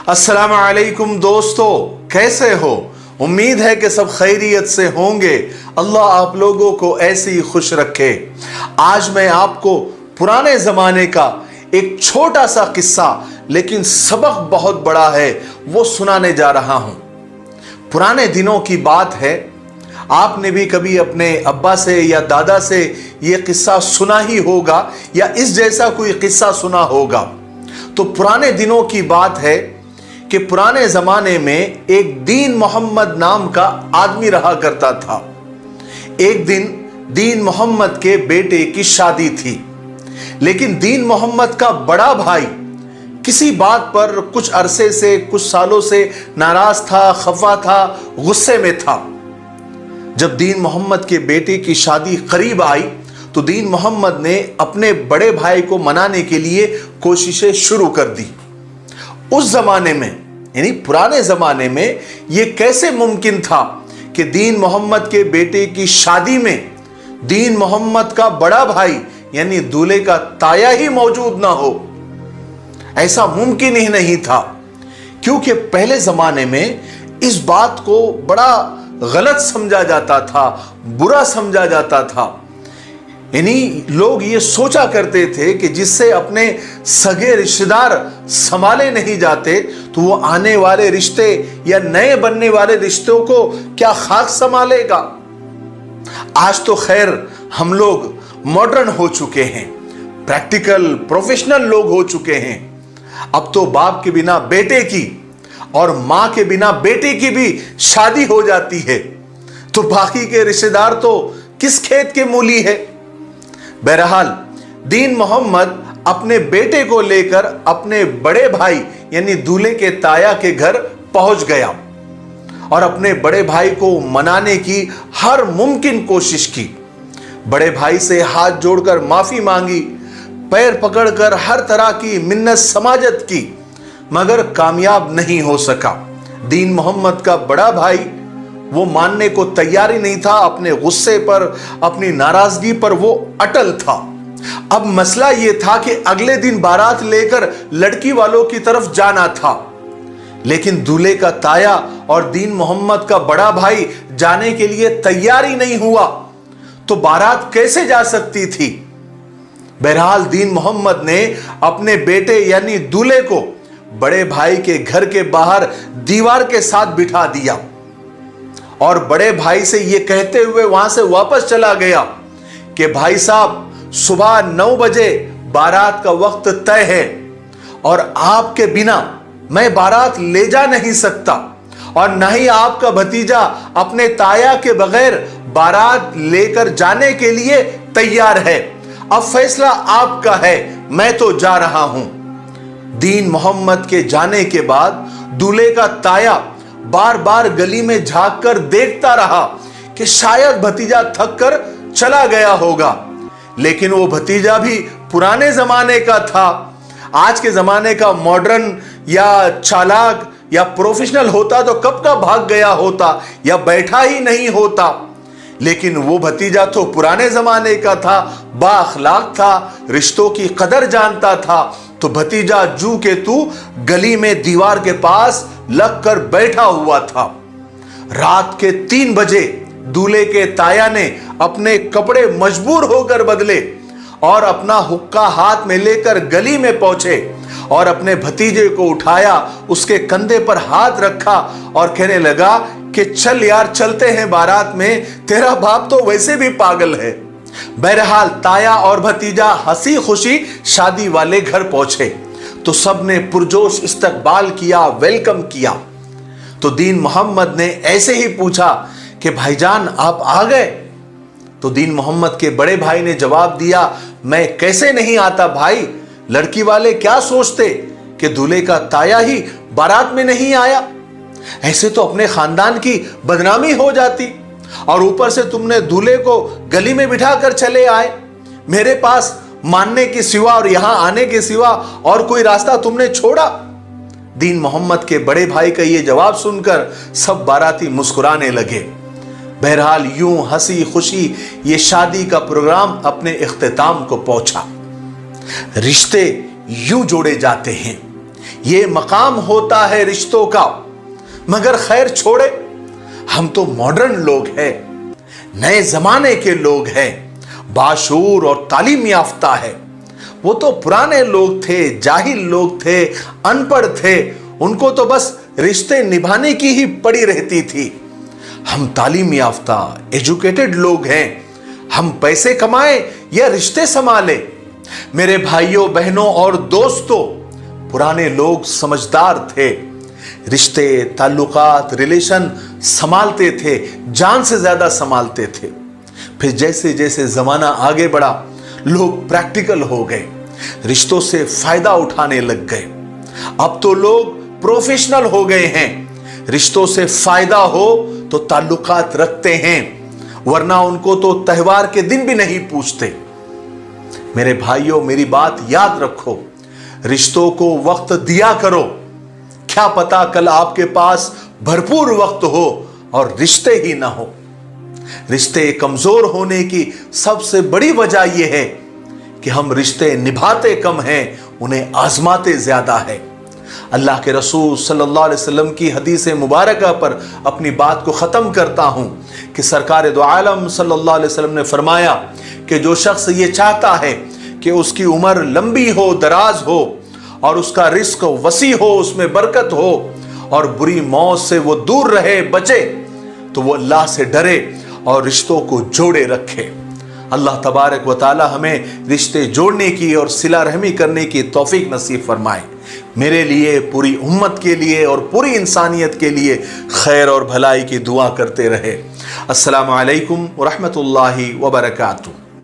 अस्सलाम वालेकुम दोस्तों, कैसे हो? उम्मीद है कि सब खैरियत से होंगे। अल्लाह आप लोगों को ऐसे ही खुश रखे। आज मैं आपको पुराने ज़माने का एक छोटा सा किस्सा, लेकिन सबक बहुत बड़ा है, वो सुनाने जा रहा हूँ। पुराने दिनों की बात है, आपने भी कभी अपने अब्बा से या दादा से ये किस्सा सुना ही होगा या इस जैसा कोई किस्सा सुना होगा। तो पुराने दिनों की बात है कि पुराने ज़माने में एक दीन मोहम्मद नाम का आदमी रहा करता था। एक दिन दीन मोहम्मद के बेटे की शादी थी, लेकिन दीन मोहम्मद का बड़ा भाई किसी बात पर कुछ अरसे से, कुछ सालों से नाराज था, खफा था, गुस्से में था। जब दीन मोहम्मद के बेटे की शादी करीब आई तो दीन मोहम्मद ने अपने बड़े भाई को मनाने के लिए कोशिशें शुरू कर दी। उस जमाने में, यानी पुराने जमाने में, यह कैसे मुमकिन था कि दीन मोहम्मद के बेटे की शादी में दीन मोहम्मद का बड़ा भाई यानी दूल्हे का ताया ही मौजूद ना हो? ऐसा मुमकिन ही नहीं था, क्योंकि पहले जमाने में इस बात को बड़ा गलत समझा जाता था, बुरा समझा जाता था। यानी लोग ये सोचा करते थे कि जिससे अपने सगे रिश्तेदार संभाले नहीं जाते तो वो आने वाले रिश्ते या नए बनने वाले रिश्तों को क्या खाक संभालेगा। आज तो खैर हम लोग मॉडर्न हो चुके हैं, प्रैक्टिकल प्रोफेशनल लोग हो चुके हैं। अब तो बाप के बिना बेटे की और मां के बिना बेटे की भी शादी हो जाती है, तो बाकी के रिश्तेदार तो किस खेत के मूली है। बहरहाल दीन मोहम्मद अपने बेटे को लेकर अपने बड़े भाई यानी दूल्हे के ताया के घर पहुंच गया और अपने बड़े भाई को मनाने की हर मुमकिन कोशिश की। बड़े भाई से हाथ जोड़कर माफी मांगी, पैर पकड़कर हर तरह की मिन्नत समाजत की, मगर कामयाब नहीं हो सका। दीन मोहम्मद का बड़ा भाई वो मानने को तैयार ही नहीं था। अपने गुस्से पर, अपनी नाराजगी पर वो अटल था। अब मसला ये था कि अगले दिन बारात लेकर लड़की वालों की तरफ जाना था, लेकिन दूल्हे का ताया और दीन मोहम्मद का बड़ा भाई जाने के लिए तैयार ही नहीं हुआ, तो बारात कैसे जा सकती थी। बहरहाल दीन मोहम्मद ने अपने बेटे यानी दूल्हे को बड़े भाई के घर के बाहर दीवार के साथ बिठा दिया और बड़े भाई से यह कहते हुए वहां से वापस चला गया कि भाई साहब, सुबह 9 बजे बारात का वक्त तय है और आपके बिना मैं बारात ले जा नहीं सकता और न ही आपका भतीजा अपने ताया के बगैर बारात लेकर जाने के लिए तैयार है। अब फैसला आपका है, मैं तो जा रहा हूं। दीन मोहम्मद के जाने के बाद दूल्हे का ताया बार बार गली में झांक कर देखता रहा कि शायद भतीजा थक कर चला गया होगा, लेकिन वो भतीजा भी पुराने जमाने का था। आज के जमाने का मॉडर्न या चालाक या प्रोफेशनल होता तो कब का भाग गया होता या बैठा ही नहीं होता, लेकिन वो भतीजा तो पुराने जमाने का था, बाअखलाक था, रिश्तों की कदर जानता था। तो भतीजा जू के तू गली में दीवार के पास लग कर बैठा हुआ था। रात के 3 बजे दूल्हे के ताया ने अपने कपड़े मजबूर होकर बदले और अपना हुक्का हाथ में लेकर गली में पहुंचे और अपने भतीजे को उठाया, उसके कंधे पर हाथ रखा और कहने लगा कि चल यार, चलते हैं बारात में, तेरा बाप तो वैसे भी पागल है। बहरहाल ताया और भतीजा हंसी खुशी शादी वाले घर पहुंचे तो सबने पुरजोश इस्तकबाल किया, वेलकम किया। तो दीन मोहम्मद ने ऐसे ही पूछा कि भाईजान आप आ गए? तो दीन मोहम्मद के बड़े भाई ने जवाब दिया, मैं कैसे नहीं आता भाई, लड़की वाले क्या सोचते कि दूल्हे का ताया ही बारात में नहीं आया, ऐसे तो अपने खानदान की बदनामी हो जाती, और ऊपर से तुमने दूल्हे को गली में बिठा कर चले आए। मेरे पास मानने के सिवा और यहां आने के सिवा और कोई रास्ता तुमने छोड़ा? दीन मोहम्मद के बड़े भाई का यह जवाब सुनकर सब बाराती मुस्कुराने लगे। बहरहाल यूं हंसी खुशी ये शादी का प्रोग्राम अपने इख्तिताम को पहुंचा। रिश्ते यूं जोड़े जाते हैं, ये मकाम होता है रिश्तों का। मगर खैर छोड़े, हम तो मॉडर्न लोग हैं, नए जमाने के लोग हैं, बाशूर और तालीम याफ्ता है। वो तो पुराने लोग थे, जाहिल लोग थे, अनपढ़ थे, उनको तो बस रिश्ते निभाने की ही पड़ी रहती थी। हम तालीम याफ्ता एजुकेटेड लोग हैं, हम पैसे कमाएं या रिश्ते संभालें। मेरे भाइयों बहनों और दोस्तों, पुराने लोग समझदार थे, रिश्ते ताल्लुकात रिलेशन संभालते थे, जान से ज्यादा संभालते थे। फिर जैसे जैसे जमाना आगे बढ़ा, लोग प्रैक्टिकल हो गए, रिश्तों से फायदा उठाने लग गए। अब तो लोग प्रोफेशनल हो गए हैं, रिश्तों से फायदा हो तो ताल्लुकात रखते हैं, वरना उनको तो त्योहार के दिन भी नहीं पूछते। मेरे भाइयों, मेरी बात याद रखो, रिश्तों को वक्त दिया करो। क्या पता कल आपके पास भरपूर वक्त हो और रिश्ते ही ना हो। रिश्ते कमजोर होने की सबसे बड़ी वजह यह है कि हम रिश्ते निभाते कम हैं, उन्हें आजमाते ज्यादा है। अल्लाह के रसूल सल्लल्लाहु अलैहि वसल्लम की हदीस मुबारक पर अपनी बात को ख़त्म करता हूँ कि सरकार दो आलम सल्लल्लाहु अलैहि वसल्लम ने फरमाया कि जो शख्स ये चाहता है कि उसकी उम्र लंबी हो, दराज हो और उसका रिस्क वसी हो, उसमें बरकत हो और बुरी मौत से वो दूर रहे, बचे, तो वो अल्लाह से डरे और रिश्तों को जोड़े रखे। अल्लाह तबारक व ताला हमें रिश्ते जोड़ने की और सिला रहमी करने की तौफीक नसीब फरमाए। मेरे लिए, पूरी उम्मत के लिए और पूरी इंसानियत के लिए खैर और भलाई की दुआ करते रहे। अस्सलामु अलैकुम व रहमतुल्लाहि व बरकातुहू।